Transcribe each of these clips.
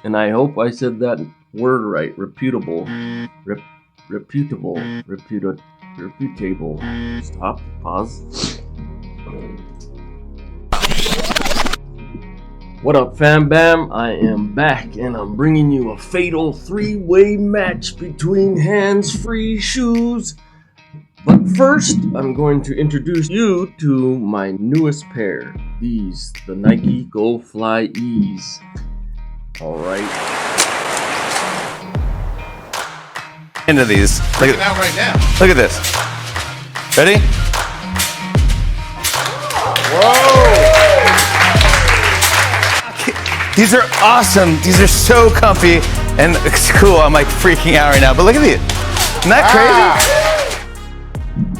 And I hope I said that word right. Reputable. Reputable. Stop. Pause. What up, fam bam? I am back and I'm bringing you a fatal three-way match between hands-free shoes. But first, I'm going to introduce you to my newest pair. These, the Nike Go Flyease. Alright. Into these. Look at that right now. Look at this. Ready? Whoa! These are awesome. These are so comfy and it's cool. I'm like freaking out right now. But look at these. Isn't that crazy?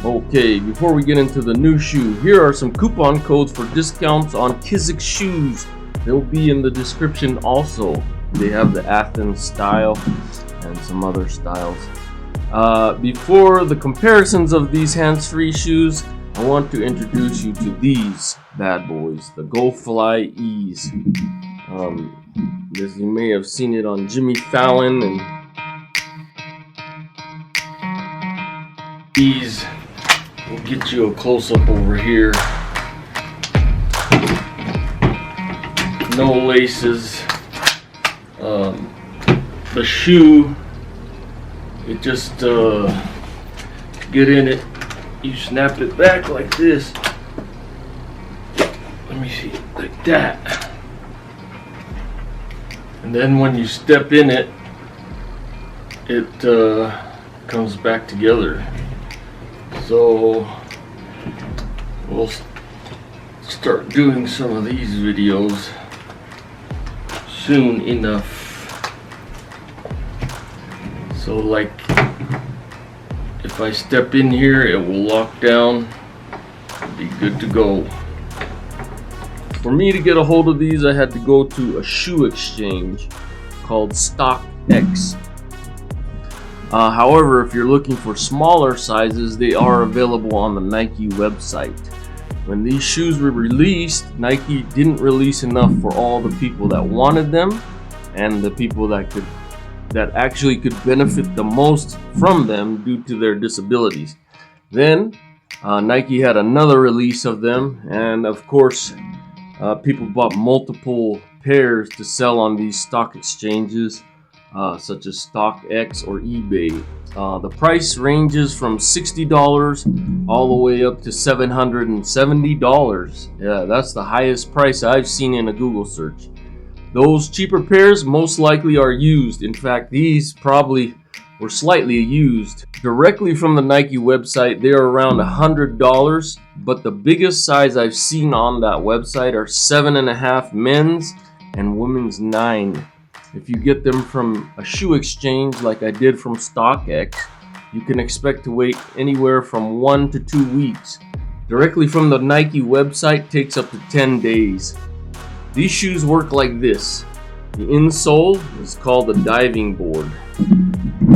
Okay, before we get into the new shoe, here are some coupon codes for discounts on Kiziks shoes. They'll be in the description also. They have the Athens style and some other styles. Before the comparisons of these hands-free shoes, I want to introduce you to these bad boys, the Go Flyease. As you may have seen it on Jimmy Fallon, and these will get you a close-up over here. No laces. The shoe, it just get in it, you snap it back like this. Let me see, like that. And then when you step in it, it comes back together. So we'll start doing some of these videos soon enough. So like if I step in here, it will lock down, be good to go. For me to get a hold of these, I had to go to a shoe exchange called StockX. However, if you're looking for smaller sizes, they are available on the Nike website. When these shoes were released, Nike didn't release enough for all the people that wanted them and the people that actually could benefit the most from them due to their disabilities. Then Nike had another release of them, and of course people bought multiple pairs to sell on these stock exchanges, such as StockX or eBay. The price ranges from $60 all the way up to $770. Yeah, that's the highest price I've seen in a Google search. Those cheaper pairs most likely are used. In fact, these probably were slightly used. Directly from the Nike website, they are around $100, but the biggest size I've seen on that website are 7.5 men's and women's 9. If you get them from a shoe exchange like I did from StockX, you can expect to wait anywhere from 1 to 2 weeks. Directly from the Nike website takes up to 10 days. These shoes work like this. The insole is called the diving board.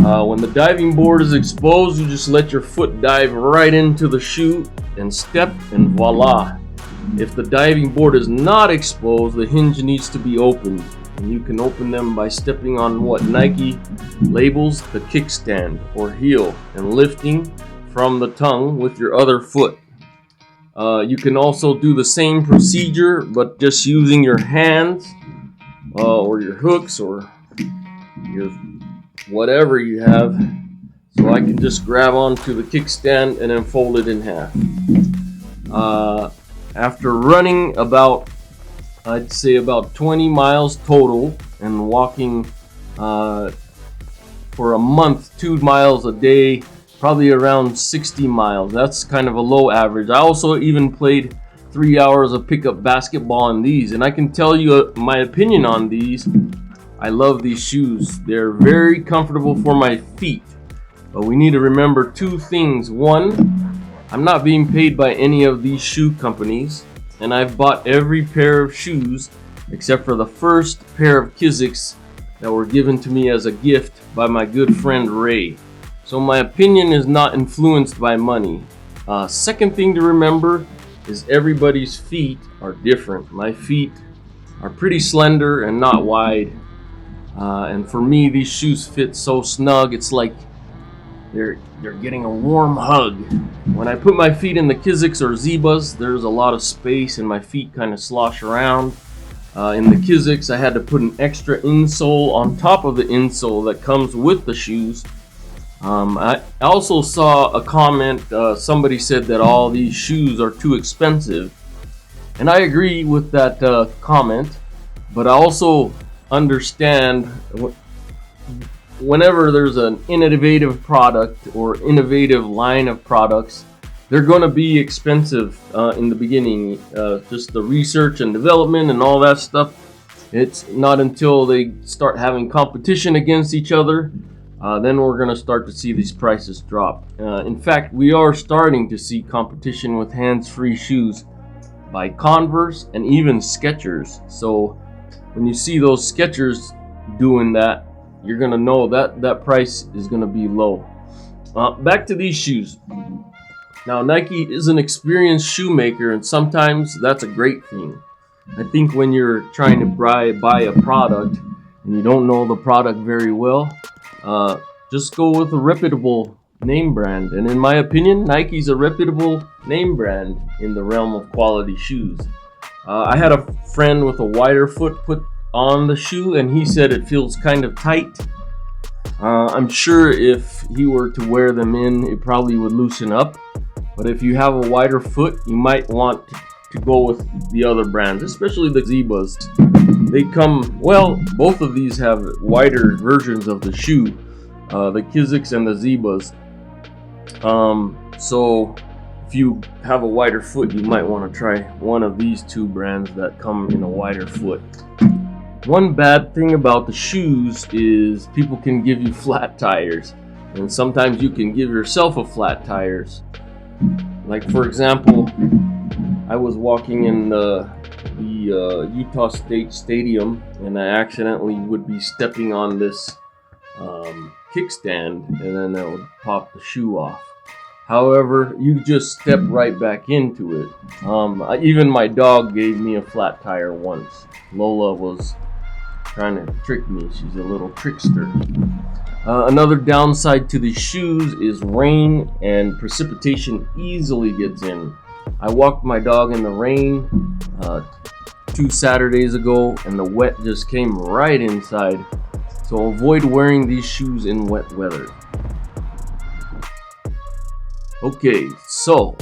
When the diving board is exposed, you just let your foot dive right into the shoe and step, and voila. If the diving board is not exposed, the hinge needs to be opened. And you can open them by stepping on what Nike labels the kickstand or heel and lifting from the tongue with your other foot. You can also do the same procedure, but just using your hands or your hooks or your whatever you have. So I can just grab onto the kickstand and then fold it in half. After running about, I'd say about 20 miles total, and walking for a month, 2 miles a day, probably around 60 miles. That's kind of a low average. I also even played 3 hours of pickup basketball in these, and I can tell you my opinion on these. I love these shoes. They're very comfortable for my feet, but we need to remember two things. One, I'm not being paid by any of these shoe companies, and I've bought every pair of shoes except for the first pair of Kiziks that were given to me as a gift by my good friend Ray. So my opinion is not influenced by money. Second thing to remember is everybody's feet are different. My feet are pretty slender and not wide. And for me, these shoes fit so snug. It's like you're getting a warm hug. When I put my feet in the Kiziks or Zebas, there's a lot of space and my feet kind of slosh around. In the Kiziks, I had to put an extra insole on top of the insole that comes with the shoes. I also saw a comment, somebody said that all these shoes are too expensive. And I agree with that comment, but I also understand whenever there's an innovative product or innovative line of products, they're going to be expensive in the beginning. Just the research and development and all that stuff. It's not until they start having competition against each other, then we're going to start to see these prices drop. In fact, we are starting to see competition with hands-free shoes by Converse and even Skechers. So when you see those Skechers doing that, you're going to know that that price is going to be low. Back to these shoes. Now, Nike is an experienced shoemaker, and sometimes that's a great thing. I think when you're trying to buy a product and you don't know the product very well, just go with a reputable name brand. And in my opinion, Nike's a reputable name brand in the realm of quality shoes. I had a friend with a wider foot put on the shoe, and he said it feels kind of tight. I'm sure if he were to wear them in, it probably would loosen up. But if you have a wider foot, you might want to go with the other brands, especially the Zebas. They come, well, both of these have wider versions of the shoe, the Kiziks and the Zebas. So if you have a wider foot, you might want to try one of these two brands that come in a wider foot. One bad thing about the shoes is people can give you flat tires, and sometimes you can give yourself a flat tires. Like, for example, I was walking in the Utah State Stadium, and I accidentally would be stepping on this kickstand, and then that would pop the shoe off. However, you just step right back into it. Even my dog gave me a flat tire once. Lola was trying to trick me. She's a little trickster. Another downside to these shoes is rain and precipitation easily gets in. I walked my dog in the rain 2 Saturdays ago, and the wet just came right inside. So avoid wearing these shoes in wet weather. Okay, so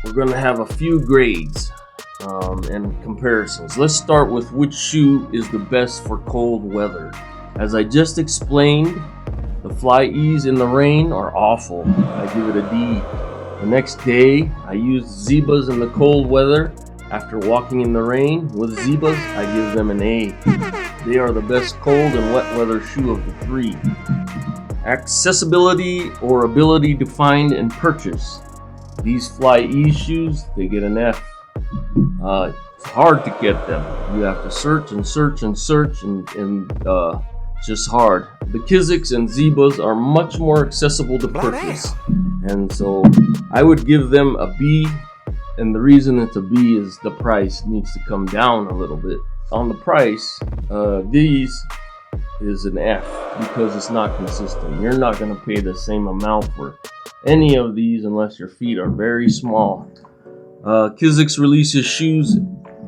we're going to have a few grades and comparisons. Let's start with which shoe is the best for cold weather. As I just explained, the Flyease in the rain are awful. I give it a D. The next day, I used Zebas in the cold weather. After walking in the rain with Zebas, I give them an A. They are the best cold and wet weather shoe of the three. Accessibility or ability to find and purchase. These Flyease shoes, they get an F. It's hard to get them. You have to search and search and search, and it's just hard. The Kiziks and Zebas are much more accessible to purchase, and so I would give them a B. And the reason it's a B is the price needs to come down a little bit. On the price, these is an F because it's not consistent. You're not going to pay the same amount for any of these unless your feet are very small. Kiziks releases shoes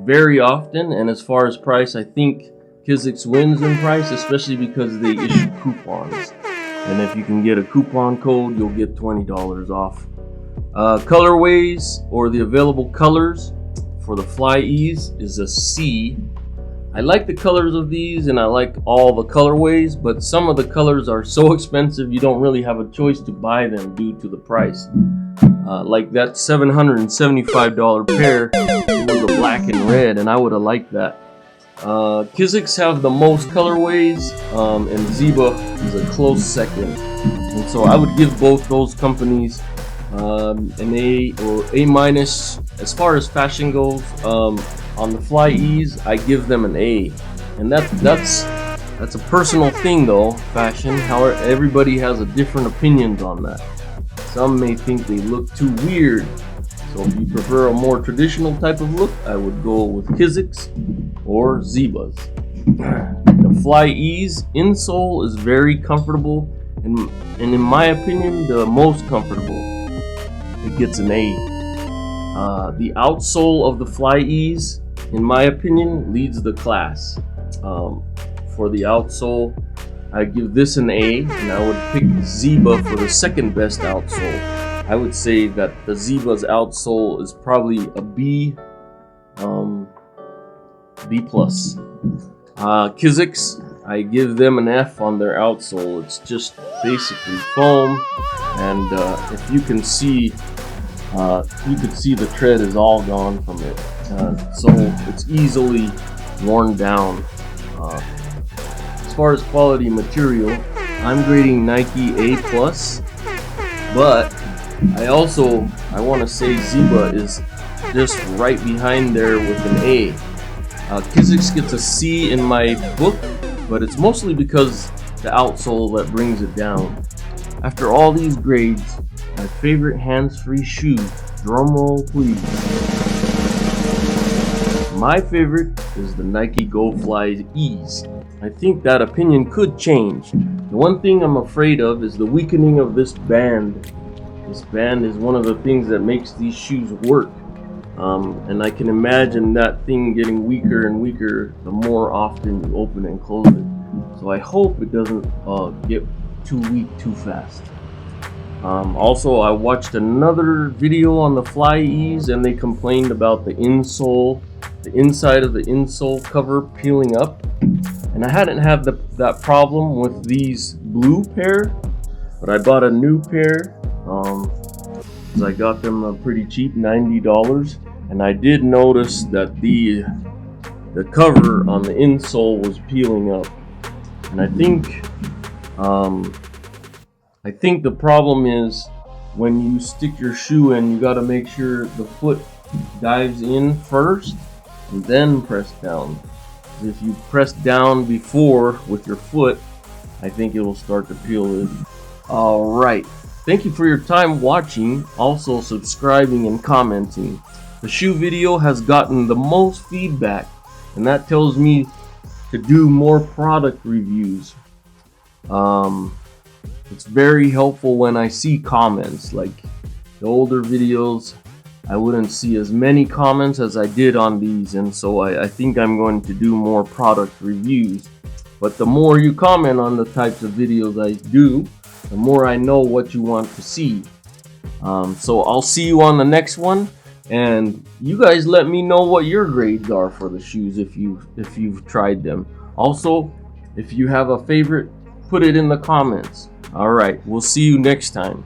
very often, and as far as price, I think Kiziks wins in price, especially because they issue coupons. And if you can get a coupon code, you'll get $20 off. Colorways or the available colors for the Flyease is a C. I like the colors of these and I like all the colorways, but some of the colors are so expensive you don't really have a choice to buy them due to the price. Like that $775 pair, it was a black and red, and I would have liked that. Kiziks have the most colorways, and Zeba is a close second. And so I would give both those companies an A or A minus. As far as fashion goes, on the Flyease, I give them an A. And that's a personal thing though, fashion. However, everybody has a different opinions on that. Some may think they look too weird. So if you prefer a more traditional type of look, I would go with Kiziks or Zebas. The Flyease insole is very comfortable, and in my opinion, the most comfortable. It gets an A. The outsole of the Flyease, in my opinion, leads the class. For the outsole, I give this an A, and I would pick Zeba for the second best outsole. I would say that the Zeba's outsole is probably a B, B+. Kiziks, I give them an F on their outsole. It's just basically foam, and if you can see, the tread is all gone from it, so it's easily worn down. As far as quality material, I'm grading Nike A+, but I want to say Zeba is just right behind there with an A. Kiziks gets a C in my book, but it's mostly because the outsole that brings it down. After all these grades, my favorite hands-free shoe, drumroll please. My favorite is the Nike Go Flyease. I think that opinion could change. The one thing I'm afraid of is the weakening of this band. This band is one of the things that makes these shoes work. And I can imagine that thing getting weaker and weaker the more often you open and close it. So I hope it doesn't get too weak too fast. Also, I watched another video on the Flyease, and they complained about the insole, the inside of the insole cover peeling up. And I hadn't had that problem with these blue pair, but I bought a new pair. Because I got them pretty cheap, $90. And I did notice that the cover on the insole was peeling up, and I think the problem is when you stick your shoe in, you got to make sure the foot dives in first and then press down. If you press down before with your foot, I think it will start to peel in. Alright, thank you for your time watching, also subscribing and commenting. The shoe video has gotten the most feedback, and that tells me to do more product reviews. It's very helpful when I see comments. Like the older videos, I wouldn't see as many comments as I did on these, and so I think I'm going to do more product reviews. But the more you comment on the types of videos I do, the more I know what you want to see. So I'll see you on the next one. And you guys let me know what your grades are for the shoes if you've tried them. Also, if you have a favorite, put it in the comments. Alright, we'll see you next time.